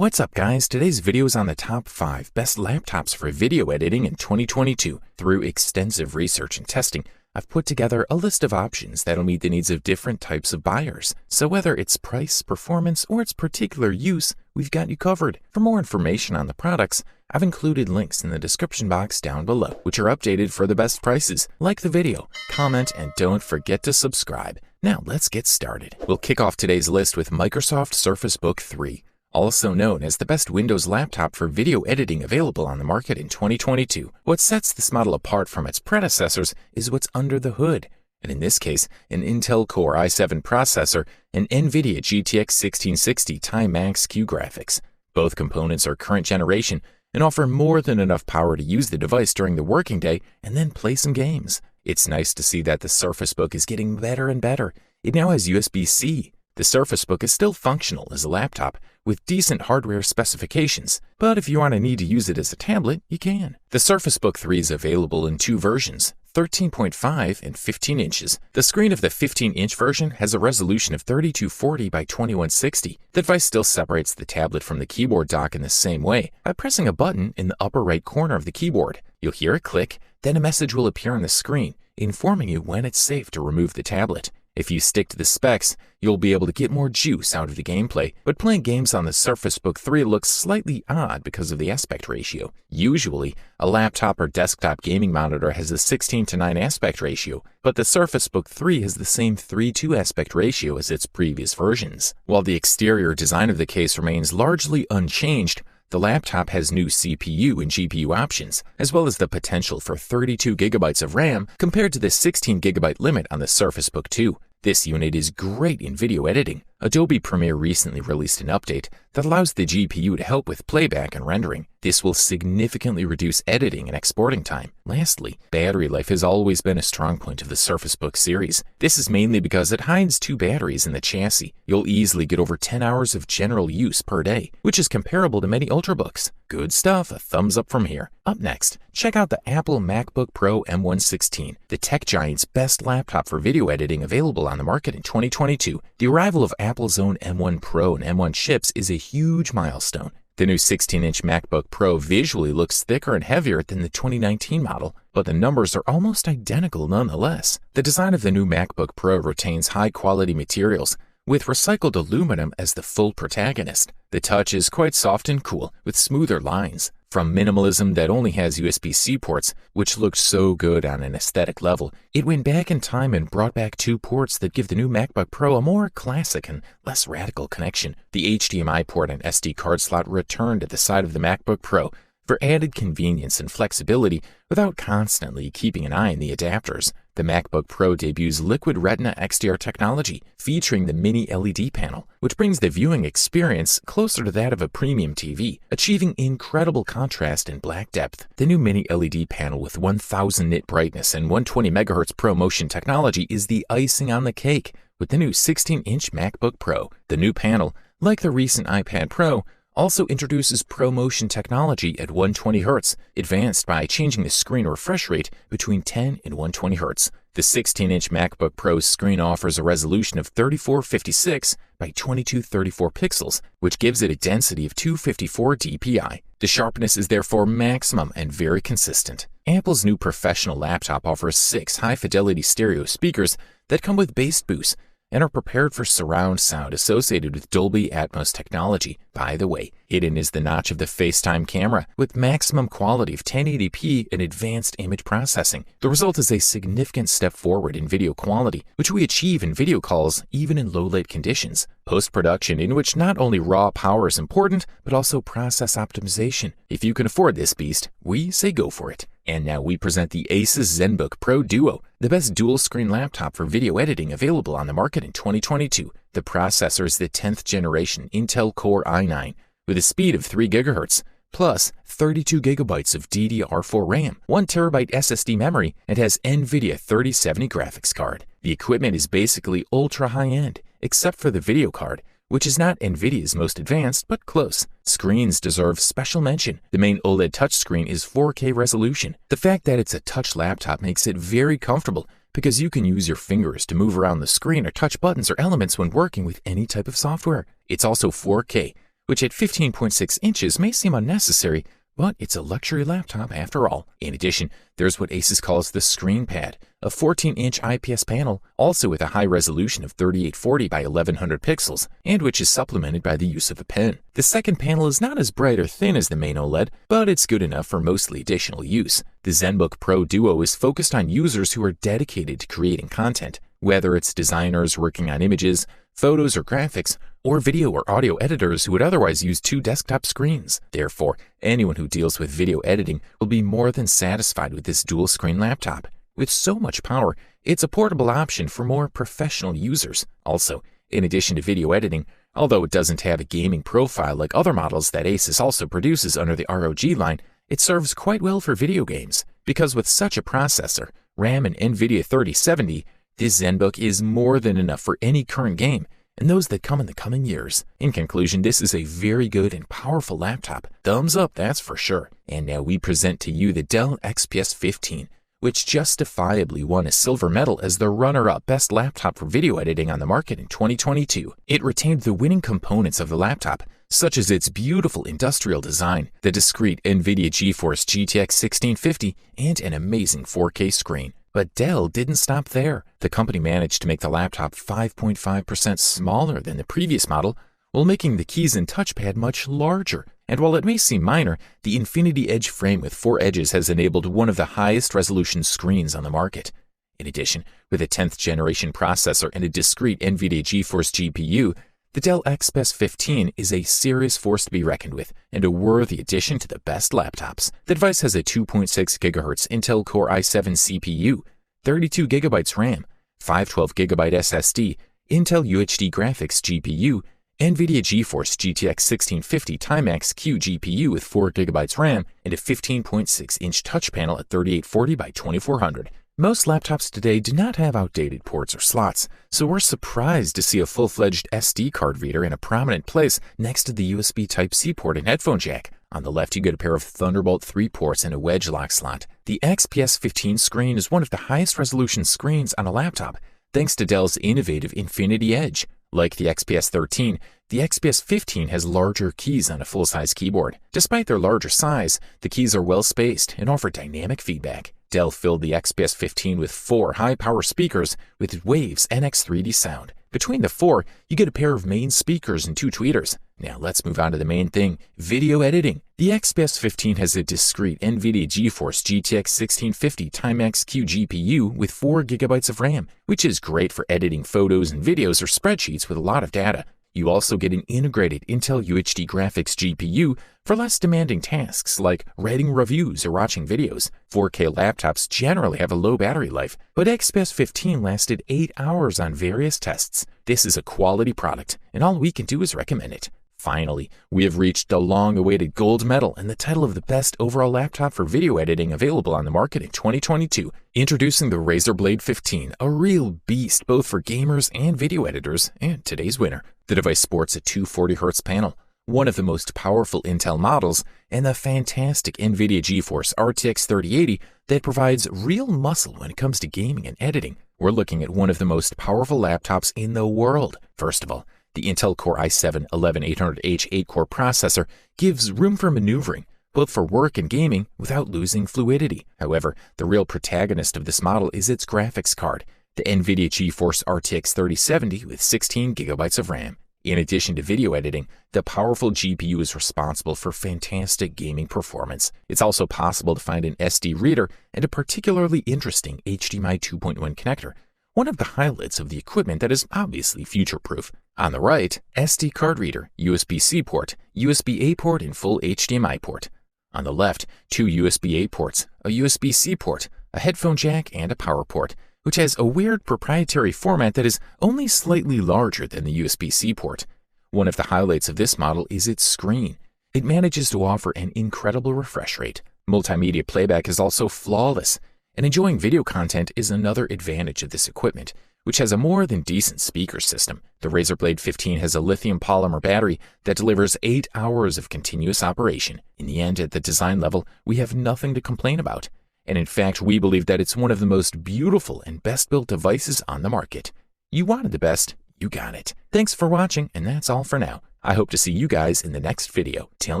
What's up guys, today's video is on the top 5 best laptops for video editing in 2022. Through extensive research and testing, I've put together a list of options that'll meet the needs of different types of buyers. So whether it's price, performance, or its particular use, we've got you covered. For more information on the products, I've included links in the description box down below, which are updated for the best prices. Like the video, comment, and don't forget to subscribe. Now let's get started. We'll kick off today's list with Microsoft Surface Book 3. Also known as the best Windows laptop for video editing available on the market in 2022. What sets this model apart from its predecessors is what's under the hood, and in this case, an Intel Core i7 processor and NVIDIA GTX 1660 Ti-Max Q graphics. Both components are current generation and offer more than enough power to use the device during the working day and then play some games. It's nice to see that the Surface Book is getting better and better. It now has USB-C. The Surface Book is still functional as a laptop with decent hardware specifications, but if you want to need to use it as a tablet, you can. The Surface Book 3 is available in two versions, 13.5 and 15 inches. The screen of the 15-inch version has a resolution of 3240 by 2160. The device still separates the tablet from the keyboard dock in the same way by pressing a button in the upper right corner of the keyboard. You'll hear a click, then a message will appear on the screen, informing you when it's safe to remove the tablet. If you stick to the specs, you'll be able to get more juice out of the gameplay, but playing games on the Surface Book 3 looks slightly odd because of the aspect ratio. Usually, a laptop or desktop gaming monitor has a 16:9 aspect ratio, but the Surface Book 3 has the same 3:2 aspect ratio as its previous versions. While the exterior design of the case remains largely unchanged, the laptop has new CPU and GPU options, as well as the potential for 32 GB of RAM compared to the 16 GB limit on the Surface Book 2. This unit is great in video editing. Adobe Premiere recently released an update that allows the GPU to help with playback and rendering. This will significantly reduce editing and exporting time. Lastly, battery life has always been a strong point of the Surface Book series. This is mainly because it hides two batteries in the chassis. You'll easily get over 10 hours of general use per day, which is comparable to many Ultrabooks. Good stuff, a thumbs up from here. Up next, check out the Apple MacBook Pro M116, the tech giant's best laptop for video editing available on the market in 2022. The arrival of Apple's own M1 Pro and M1 chips is a huge milestone. The new 16-inch MacBook Pro visually looks thicker and heavier than the 2019 model, but the numbers are almost identical nonetheless. The design of the new MacBook Pro retains high-quality materials, with recycled aluminum as the full protagonist. The touch is quite soft and cool, with smoother lines. From minimalism that only has USB-C ports, which looked so good on an aesthetic level, it went back in time and brought back two ports that give the new MacBook Pro a more classic and less radical connection. The HDMI port and SD card slot returned at the side of the MacBook Pro for added convenience and flexibility without constantly keeping an eye on the adapters. The MacBook Pro debuts Liquid Retina XDR technology, featuring the mini LED panel, which brings the viewing experience closer to that of a premium TV, achieving incredible contrast and black depth. The new mini LED panel with 1000 nit brightness and 120 MHz ProMotion technology is the icing on the cake with the new 16-inch MacBook Pro. The new panel, like the recent iPad Pro, also introduces ProMotion technology at 120 Hz, advanced by changing the screen refresh rate between 10 and 120 Hz. The 16-inch MacBook Pro's screen offers a resolution of 3456 by 2234 pixels, which gives it a density of 254 dpi. The sharpness is therefore maximum and very consistent. Apple's new professional laptop offers 6 high-fidelity stereo speakers that come with bass boost and are prepared for surround sound associated with Dolby Atmos technology. By the way, hidden is the notch of the FaceTime camera with maximum quality of 1080p and advanced image processing. The result is a significant step forward in video quality, which we achieve in video calls even in low-light conditions. Post-production, in which not only raw power is important, but also process optimization. If you can afford this beast, we say go for it. And now we present the Asus ZenBook Pro Duo, the best dual-screen laptop for video editing available on the market in 2022. The processor is the 10th generation Intel Core i9 with a speed of 3 GHz, plus 32 GB of DDR4 RAM, 1 TB SSD memory, and has NVIDIA 3070 graphics card. The equipment is basically ultra high-end, except for the video card, which is not NVIDIA's most advanced, but close. Screens deserve special mention. The main OLED touchscreen is 4K resolution. The fact that it's a touch laptop makes it very comfortable because you can use your fingers to move around the screen or touch buttons or elements when working with any type of software. It's also 4K, which at 15.6 inches may seem unnecessary, but it's a luxury laptop after all. In addition, there's what Asus calls the screen pad, a 14-inch IPS panel, also with a high resolution of 3840 by 1100 pixels, and which is supplemented by the use of a pen. The second panel is not as bright or thin as the main OLED, but it's good enough for mostly additional use. The ZenBook Pro Duo is focused on users who are dedicated to creating content, whether it's designers working on images, photos or graphics, or video or audio editors who would otherwise use two desktop screens. Therefore, anyone who deals with video editing will be more than satisfied with this dual-screen laptop. With so much power, it's a portable option for more professional users. Also, in addition to video editing, although it doesn't have a gaming profile like other models that Asus also produces under the ROG line, it serves quite well for video games, because with such a processor, RAM and NVIDIA 3070, this ZenBook is more than enough for any current game, and those that come in the coming years. In conclusion, this is a very good and powerful laptop. Thumbs up, that's for sure. And now we present to you the Dell XPS 15, which justifiably won a silver medal as the runner-up best laptop for video editing on the market in 2022. It retained the winning components of the laptop, such as its beautiful industrial design, the discrete NVIDIA GeForce GTX 1650, and an amazing 4K screen. But Dell didn't stop there. The company managed to make the laptop 5.5% smaller than the previous model, while making the keys and touchpad much larger. And while it may seem minor, the Infinity Edge frame with 4 edges has enabled one of the highest resolution screens on the market. In addition, with a 10th generation processor and a discrete NVIDIA GeForce GPU, the Dell XPS 15 is a serious force to be reckoned with and a worthy addition to the best laptops. The device has a 2.6 GHz Intel Core i7 CPU, 32 GB RAM, 512 GB SSD, Intel UHD graphics GPU, NVIDIA GeForce GTX 1650 Ti-Max-Q GPU with 4 GB RAM, and a 15.6-inch touch panel at 3840 by 2400. Most laptops today do not have outdated ports or slots, so we're surprised to see a full-fledged SD card reader in a prominent place next to the USB Type-C port and headphone jack. On the left, you get a pair of Thunderbolt 3 ports and a wedge lock slot. The XPS 15 screen is one of the highest resolution screens on a laptop, thanks to Dell's innovative Infinity Edge. Like the XPS 13, the XPS 15 has larger keys on a full-size keyboard. Despite their larger size, the keys are well-spaced and offer dynamic feedback. Dell filled the XPS 15 with 4 high-power speakers with Waves NX 3D sound. Between the 4, you get a pair of main speakers and 2 tweeters. Now let's move on to the main thing, video editing. The XPS 15 has a discrete NVIDIA GeForce GTX 1650 Ti-Max-Q GPU with 4 GB of RAM, which is great for editing photos and videos or spreadsheets with a lot of data. You also get an integrated Intel UHD graphics GPU for less demanding tasks like writing reviews or watching videos. 4K laptops generally have a low battery life, but XPS 15 lasted 8 hours on various tests. This is a quality product, and all we can do is recommend it. Finally, we have reached the long-awaited gold medal and the title of the best overall laptop for video editing available on the market in 2022. Introducing the Razer Blade 15, a real beast both for gamers and video editors, and today's winner. The device sports a 240Hz panel, one of the most powerful Intel models, and the fantastic NVIDIA GeForce RTX 3080 that provides real muscle when it comes to gaming and editing. We're looking at one of the most powerful laptops in the world. First of all, the Intel Core i7-11800H 8-core processor gives room for maneuvering, both for work and gaming, without losing fluidity. However, the real protagonist of this model is its graphics card, the NVIDIA GeForce RTX 3070 with 16 GB of RAM. In addition to video editing, the powerful GPU is responsible for fantastic gaming performance. It's also possible to find an SD reader and a particularly interesting HDMI 2.1 connector, one of the highlights of the equipment that is obviously future-proof. On the right, SD card reader, USB-C port, USB-A port, and full HDMI port. On the left, 2 USB-A ports, a USB-C port, a headphone jack, and a power port, which has a weird proprietary format that is only slightly larger than the USB-C port. One of the highlights of this model is its screen. It manages to offer an incredible refresh rate. Multimedia playback is also flawless, and enjoying video content is another advantage of this equipment, which has a more than decent speaker system. The Razer Blade 15 has a lithium polymer battery that delivers 8 hours of continuous operation. In the end, at the design level, we have nothing to complain about. And in fact, we believe that it's one of the most beautiful and best-built devices on the market. You wanted the best, you got it. Thanks for watching, and that's all for now. I hope to see you guys in the next video. Till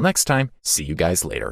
next time, see you guys later.